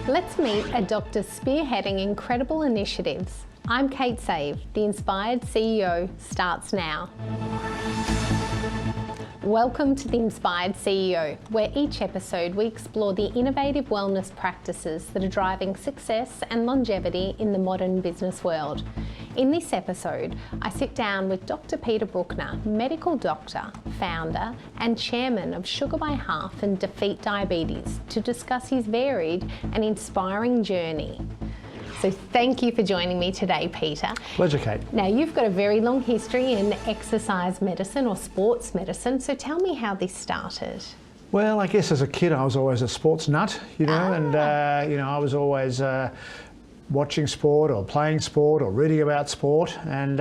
Let's meet a doctor spearheading incredible initiatives. I'm Kate Save. The Inspired CEO starts now. Welcome to The Inspired CEO, where each episode we explore the innovative wellness practices that are driving success and longevity in the modern business world. In this episode, I sit down with Dr Peter Brukner, medical doctor, founder and chairman of SugarByHalf and Defeat Diabetes, to discuss his varied and inspiring journey. So thank you for joining me today, Peter. Pleasure, Kate. Now, you've got a very long history in exercise medicine or sports medicine, so tell me how this started. Well, I guess as a kid I was always a sports nut, and I was always watching sport or playing sport or reading about sport, and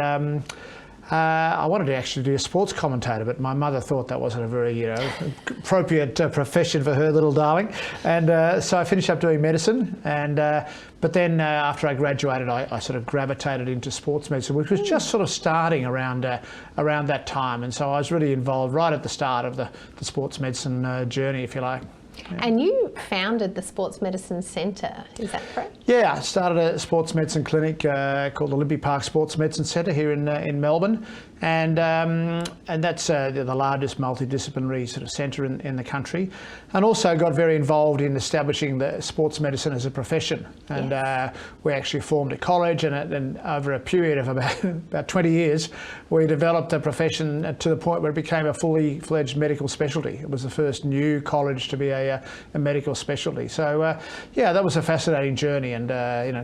I wanted to actually be a sports commentator, but my mother thought that wasn't a very appropriate profession for her little darling, and so I finished up doing medicine, and but then after I graduated I sort of gravitated into sports medicine, which was just sort of starting around that time, and so I was really involved right at the start of the sports medicine journey, if you like. Yeah. And you founded the Sports Medicine Centre, is that correct? Yeah, I started a sports medicine clinic called Olympic Park Sports Medicine Centre here in Melbourne, and that's the largest multidisciplinary sort of centre in the country, and also got very involved in establishing the sports medicine as a profession. And yes. We actually formed a college, and over a period of about 20 years, we developed the profession to the point where it became a fully fledged medical specialty. It was the first new college to be a medical specialty. So yeah, that was a fascinating journey, and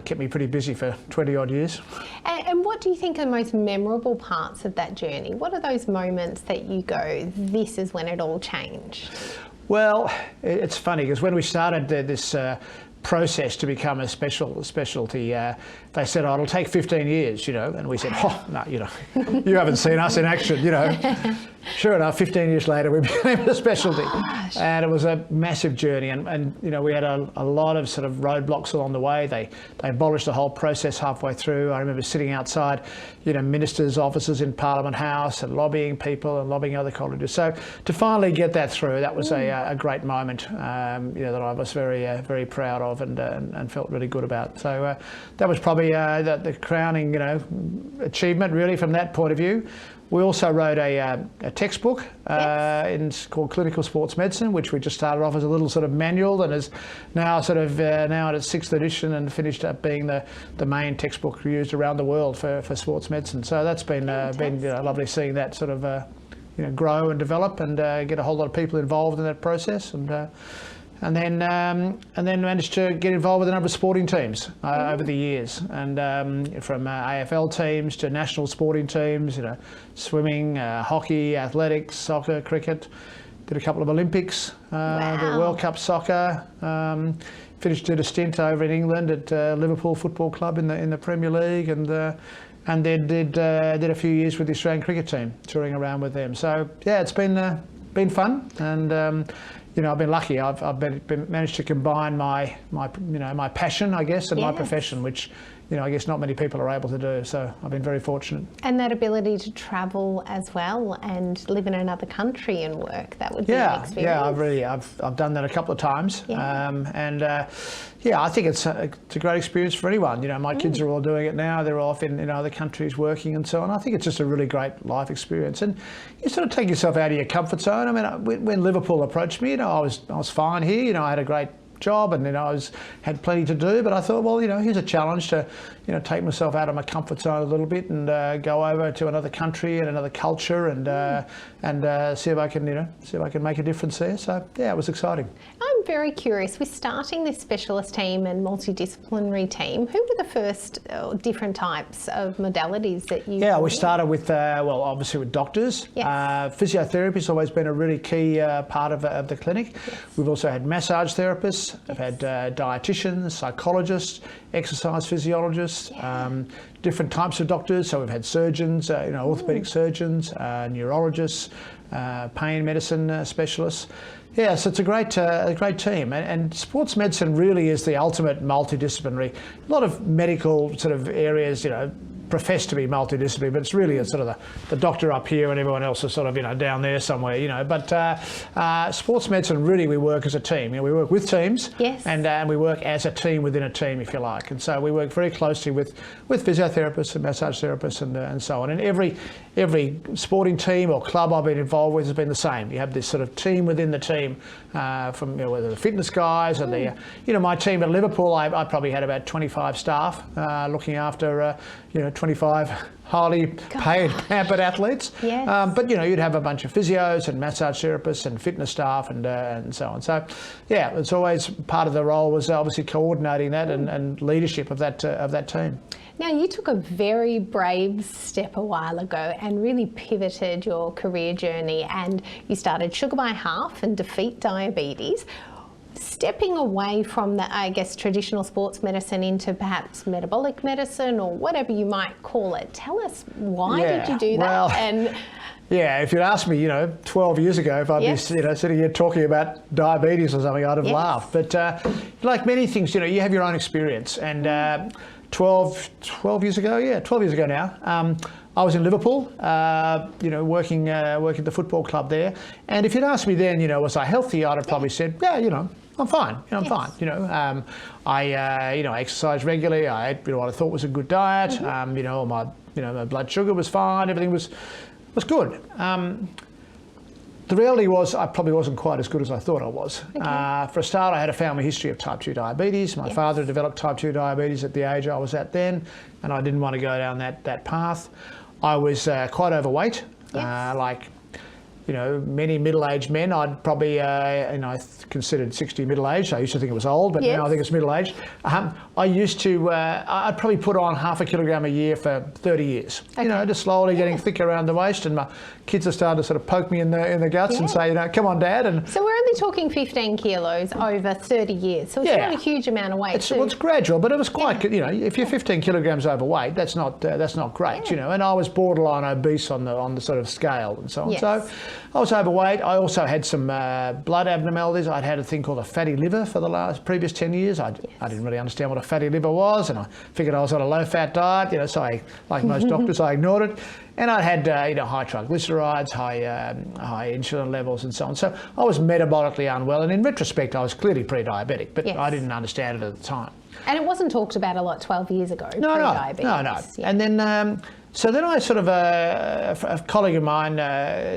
kept me pretty busy for 20 odd years. And what do you think are the most memorable parts of that journey? What are those moments that you go, this is when it all changed? Well, it's funny because when we started this process to become a specialty, they said, oh, it'll take 15 years, and we said, oh, no, you haven't seen us in action, Sure enough, 15 years later, we became a specialty. Gosh. And it was a massive journey, and we had a lot of sort of roadblocks along the way. They abolished the whole process halfway through. I remember sitting outside, ministers' offices in Parliament House and lobbying people and lobbying other colleges. So to finally get that through, that was a great moment, that I was very proud of and felt really good about. So that was probably the crowning, achievement really from that point of view. We also wrote a textbook called Clinical Sports Medicine, which we just started off as a little sort of manual, and is now now at its 6th edition, and finished up being the main textbook used around the world for sports medicine. So that's been lovely seeing that sort of grow and develop, and get a whole lot of people involved in that process, and then managed to get involved with a number of sporting teams over the years, and from AFL teams to national sporting teams, swimming, hockey, athletics, soccer, cricket. Did a couple of Olympics, the World Cup soccer. Did a stint over in England at Liverpool Football Club in the Premier League, and then did a few years with the Australian cricket team, touring around with them. So yeah, it's been fun, and I've been lucky. I've managed to combine my passion, I guess, and my profession, which I guess not many people are able to do. So I've been very fortunate. And that ability to travel as well and live in another country and work, that would be an experience. Yeah, I've done that a couple of times, I think it's a great experience for anyone. My kids are all doing it now. They're off in other countries working and so on. I think it's just a really great life experience, and you sort of take yourself out of your comfort zone. I mean, when Liverpool approached me, I was fine here. I had a great job, and I had plenty to do, but I thought, well, here's a challenge to take myself out of my comfort zone a little bit, and go over to another country and another culture, and see if I can make a difference there. So yeah, it was exciting. I'm very curious, with starting this specialist team and multidisciplinary team, who were the first different types of modalities that you? Yeah, we started with obviously with doctors. Yes. Physiotherapy has always been a really key part of the clinic. Yes. We've also had massage therapists. I've had dietitians, psychologists, exercise physiologists, different types of doctors. So we've had surgeons, orthopedic surgeons, neurologists, pain medicine specialists. Yeah, so it's a great team, and sports medicine really is the ultimate multidisciplinary. A lot of medical sort of areas, profess to be multidisciplinary, but it's really a sort of the doctor up here and everyone else is sort of, you know, down there somewhere, you know. But sports medicine, really, we work as a team. You know, we work with teams, yes, and we work as a team within a team, if you like. And so we work very closely with physiotherapists and massage therapists and so on. And every sporting team or club I've been involved with has been the same. You have this sort of team within the team, from, you know, whether the fitness guys and the, you know, my team at Liverpool, I probably had about 25 staff looking after, you know, 25 highly paid, pampered athletes. Yes. But, you know, you'd have a bunch of physios and massage therapists and fitness staff and so on. So, yeah, it's always part of the role was obviously coordinating that and leadership of that team. Now, you took a very brave step a while ago and really pivoted your career journey, and you started SugarByHalf and Defeat Diabetes. Stepping away from the, I guess, traditional sports medicine into perhaps metabolic medicine or whatever you might call it. Tell us, why did you do that? Well, and yeah, if you'd asked me, you know, 12 years ago, if I'd be, you know, sitting here talking about diabetes or something, I'd have laughed. But like many things, you know, you have your own experience. And 12 years ago, 12 years ago now, I was in Liverpool, you know, working at the football club there. And if you'd asked me then, you know, was I healthy, I'd have probably said, yeah, you know, I'm fine. You know, I'm fine. You know, I you know, exercised regularly. I ate, you know, what I thought was a good diet. You know, my blood sugar was fine. Everything was good. The reality was I probably wasn't quite as good as I thought I was. For a start, I had a family history of type 2 diabetes. My father developed type 2 diabetes at the age I was at then, and I didn't want to go down that path. I was quite overweight, like, you know, many middle-aged men. I'd probably, you know, considered 60 middle-aged. I used to think it was old, but now I think it's middle-aged. I used to, I'd probably put on 0.5 kilogram a year for 30 years. You know, just slowly getting thicker around the waist, and my kids are starting to sort of poke me in the guts and say, you know, come on, Dad. And so we're only talking 15 kilos over 30 years, so it's not a huge amount of weight. Well, it's gradual, but it was quite, you know, if you're 15 kilograms overweight, that's not great, you know. And I was borderline obese on the sort of scale and so on. So I was overweight. I also had some blood abnormalities. I'd had a thing called a fatty liver for the previous 10 years. I didn't really understand what a fatty liver was, and I figured I was on a low-fat diet, you know, so like most doctors, I ignored it. And I had, you know, high triglycerides, high insulin levels and so on. So I was metabolically unwell, and in retrospect, I was clearly pre-diabetic, but I didn't understand it at the time. And it wasn't talked about a lot 12 years ago, pre-diabetes. No. Yeah. And then, so then I sort of, a colleague of mine,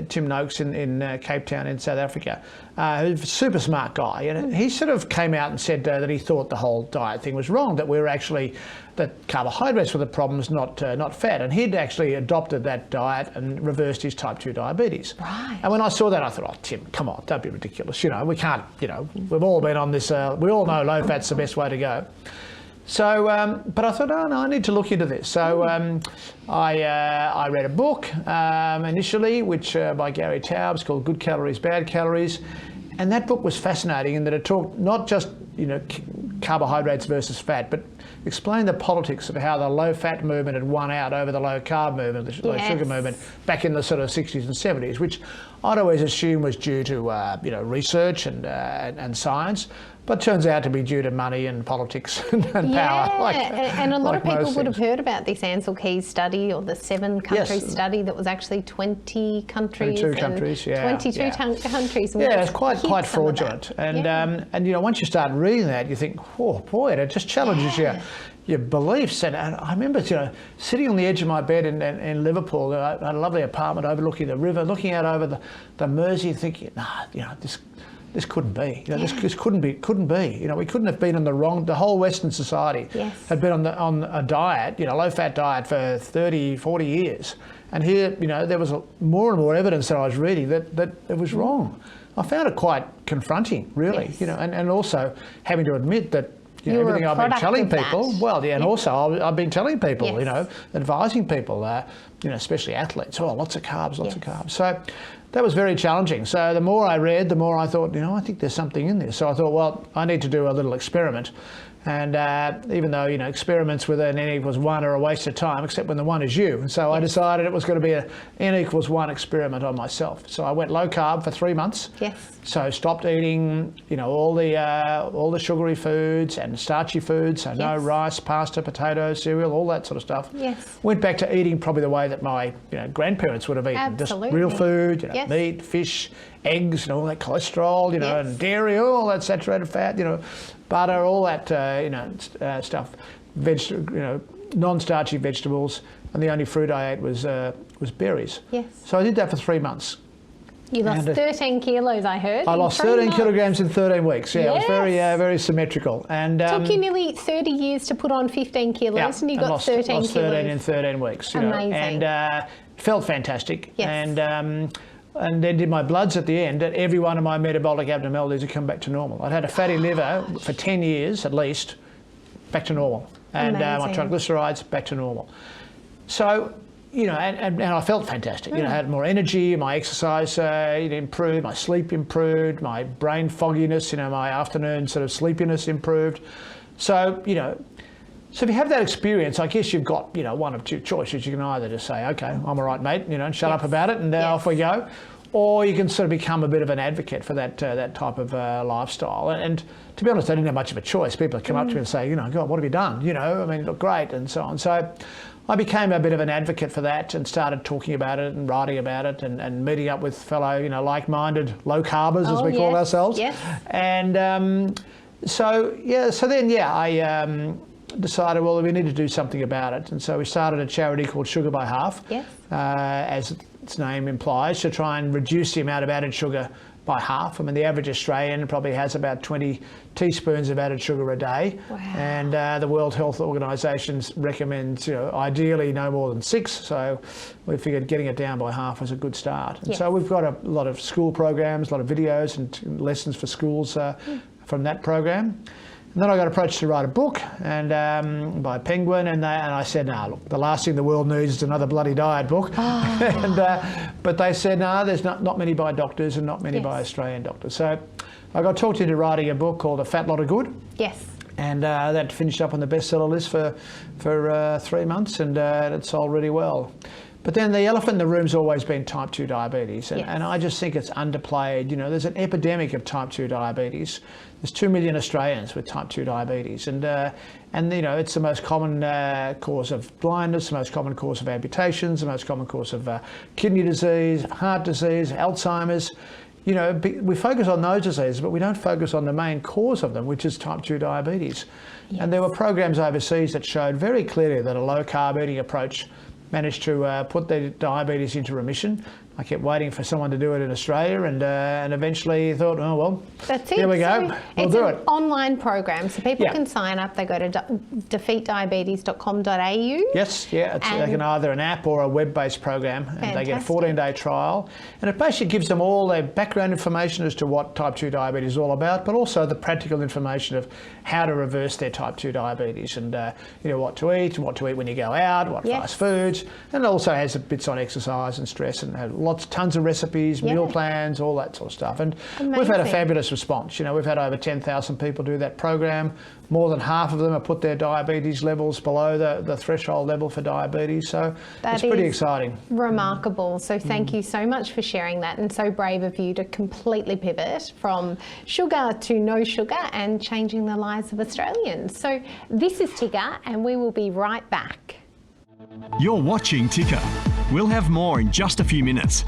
Tim Noakes in Cape Town in South Africa, who's a super smart guy, and he sort of came out and said that he thought the whole diet thing was wrong, that we were actually, that carbohydrates were the problems, not fat. And he'd actually adopted that diet and reversed his type 2 diabetes. Right. And when I saw that, I thought, oh, Tim, come on, don't be ridiculous. You know, we can't, you know, we've all been on this, we all know low fat's the best way to go. So, but I thought, oh no, I need to look into this. So I read a book initially, which by Gary Taubes, called Good Calories, Bad Calories. And that book was fascinating in that it talked not just, you know, carbohydrates versus fat, but explained the politics of how the low-fat movement had won out over the low-carb movement, the low-sugar movement, back in the sort of 60s and 70s, which I'd always assumed was due to, you know, research and science. But turns out to be due to money and politics and power. And a lot of people would have heard about this Ansel Keys study, or the 7-country study that was actually 20 countries. 22 countries, 22 countries. Yeah, it's quite fraudulent. And you know, once you start reading that, you think, oh boy, it just challenges your beliefs. And I remember, you know, sitting on the edge of my bed in Liverpool, I had a lovely apartment overlooking the river, looking out over the Mersey, thinking, nah, you know, this couldn't be. You know, this couldn't be. You know, we couldn't have been on the whole Western society had been on a diet, you know, low-fat diet for 30, 40 years. And here, you know, there was more and more evidence that I was reading that it was wrong. I found it quite confronting, really, you know, and also having to admit that, you know, everything I've been telling people, and also I've been telling people, you know, advising people, you know, especially athletes, lots of carbs, lots of carbs. So that was very challenging. So the more I read, the more I thought, I think there's something in this. So I thought, well, I need to do a little experiment. And even though, experiments with an n=1 are a waste of time, except when the one is you. And so I decided it was going to be an n=1 experiment on myself. So I went low carb for 3 months. Yes. So stopped eating, all the sugary foods and starchy foods. So no rice, pasta, potatoes, cereal, all that sort of stuff. Yes. Went back to eating probably the way that my grandparents would have eaten. Absolutely. Just real food, meat, fish, eggs, all that cholesterol, and dairy, all that saturated fat, butter, all that, stuff, non-starchy vegetables, and the only fruit I ate was berries. Yes. So I did that for 3 months. You lost 13 kilos, I heard. I lost 13 kilograms in 13 weeks. Yeah, yes. It was very symmetrical. And took you nearly 30 years to put on 15 kilos, and you got 13 kilos. Lost 13 in 13 weeks. Amazing. And felt fantastic. Yes. And then did my bloods at the end, and every one of my metabolic abnormalities had come back to normal. I'd had a fatty liver for 10 years at least, back to normal. And my triglycerides back to normal. So, and I felt fantastic. I had more energy, my exercise improved, my sleep improved, my brain fogginess, my afternoon sort of sleepiness improved. So, so if you have that experience, I guess you've got, one of two choices. You can either just say, okay, I'm all right, mate, and shut up about it, and off we go. Or you can sort of become a bit of an advocate for that type of lifestyle. And to be honest, I didn't have much of a choice. People would come up to me and say, God, what have you done? You look great, and so on. So I became a bit of an advocate for that and started talking about it and writing about it and meeting up with fellow, like-minded low-carbers, as we call ourselves. Yes. And I decided, well, we need to do something about it. And so we started a charity called SugarByHalf, as its name implies, to try and reduce the amount of added sugar by half. I mean, the average Australian probably has about 20 teaspoons of added sugar a day. Wow. And the World Health Organisation recommends, ideally no more than 6. So we figured getting it down by half was a good start. And so we've got a lot of school programs, a lot of videos and lessons for schools from that program. And then I got approached to write a book and by Penguin, and I said, no, look, the last thing the world needs is another bloody diet book. But they said, no, there's not many by doctors and not many by Australian doctors. So I got talked into writing a book called A Fat Lot of Good. Yes. And that finished up on the bestseller list for 3 months, and it sold really well. But then the elephant in the room's always been type 2 diabetes, and I just think it's underplayed. There's an epidemic of type 2 diabetes. There's 2 million Australians with type 2 diabetes, and it's the most common cause of blindness, the most common cause of amputations, the most common cause of kidney disease, heart disease, Alzheimer's. We focus on those diseases, but we don't focus on the main cause of them, which is type 2 diabetes. Yes. And there were programs overseas that showed very clearly that a low-carb eating approach managed to put their diabetes into remission. I kept waiting for someone to do it in Australia, and eventually thought, oh well, that's it. Here we go. We'll do it. It's an online program, so people can sign up. They go to defeatdiabetes.com.au. Yes, yeah, it's like either an app or a web-based program, and they get a 14-day trial, and it basically gives them all their background information as to what type 2 diabetes is all about, but also the practical information of how to reverse their type 2 diabetes, and what to eat when you go out, what fast foods, and it also has bits on exercise and stress, and tons of recipes, meal plans, all that sort of stuff. And we've had a fabulous response. We've had over 10,000 people do that program. More than half of them have put their diabetes levels below the threshold level for diabetes. So it's pretty exciting. Remarkable. So thank you so much for sharing that, and so brave of you to completely pivot from sugar to no sugar and changing the lives of Australians. So this is Ticker, and we will be right back. You're watching Ticker. We'll have more in just a few minutes.